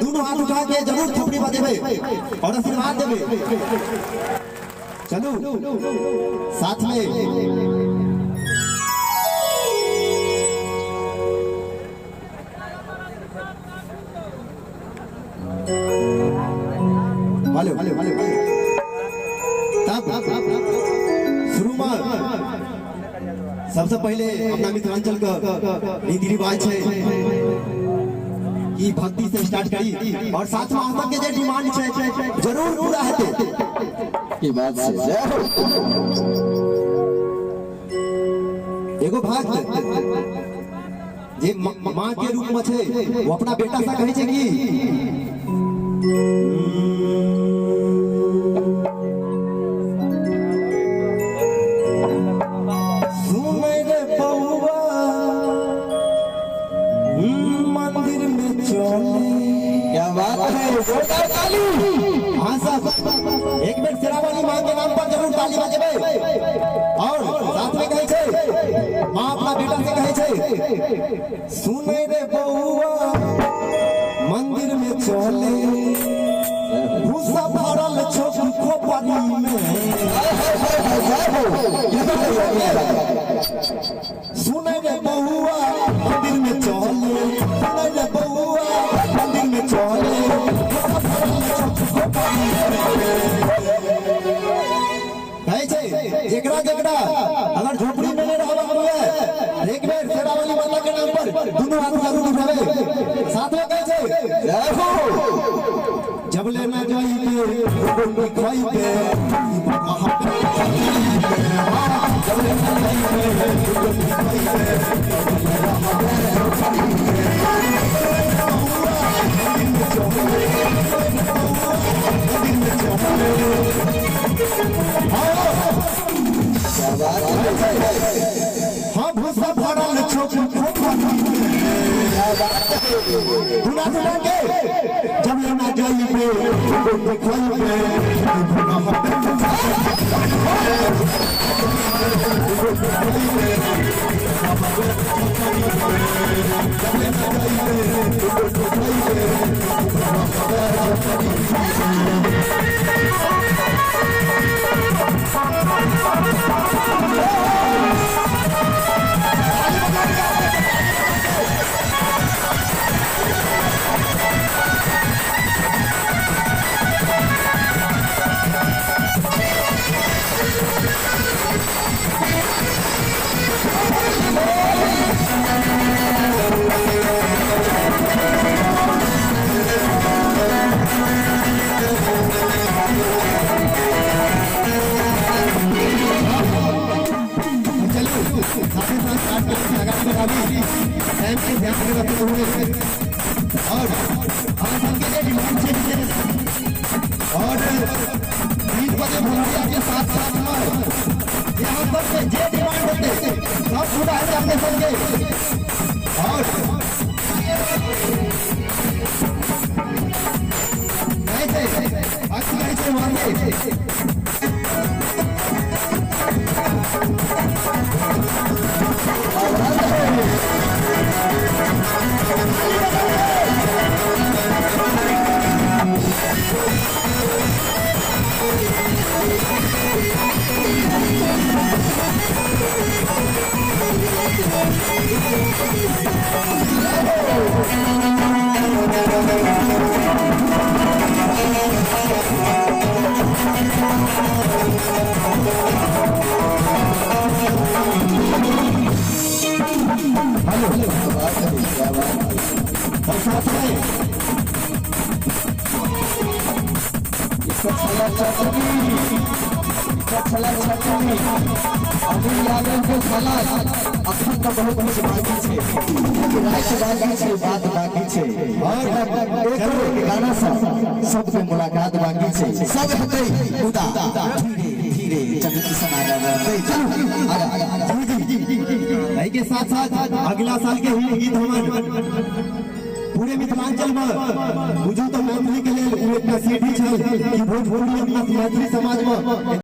दोनों हाथ उठा के जरूर थपड़ी बजेबे और आशीर्वाद देबे। चलो साथ में तब शुरू में सबसे पहले अपना मिथिलांचल का रीति रिवाज है कि भक्ति से स्टार्ट करी और साथ में आपन के जे डिमांड है जरूर पूरा हेते की बात से एगो भक्त जे मां के रूप में छे वो अपना बेटा से कहे छे कि क्या बात है, ताली। हाँ साहब, एक बार शेरावाली मां के नाम पर जरूर ताली बजेबे और साथ में कहे छे मां अपना बेटा से कहे छे सुने रे बउआ मंदिर में चले भूसा भरल छोटी खोपड़ी में सुने रे बउआ मंदिर में चले सुने रे बउआ मंदिर में चले जेकरा जेकरा अगर झोपड़ी में नहीं रहबा हुए एक बार शेरावाली माता के नाम पर दोनों हाथ जरूर उठावे साथ में कहे छे जय हो जब लेना जाइए गोटी खाइबे जब लेना जाइए गोटी खाइबे हाँ भूसा भरल छोटी खोपड़ी धुना धुना के जब लेना जाइए गोटी खाइबे और 20 बजे भोलिया के साथ साथ यहाँ पर से जे डिमांड होते सब पूरा है अपने संगे और कैसे मांगे सबसे मुलाकात बाकी है सब धीरे चंद्र समाजा के साथ साथ अगला साल के ही गीत हमारे पूरे मिथिलांचल में बुझू तो मैथिली के लिए सीढ़ी भोजपुरी अपना मैथिली समाज में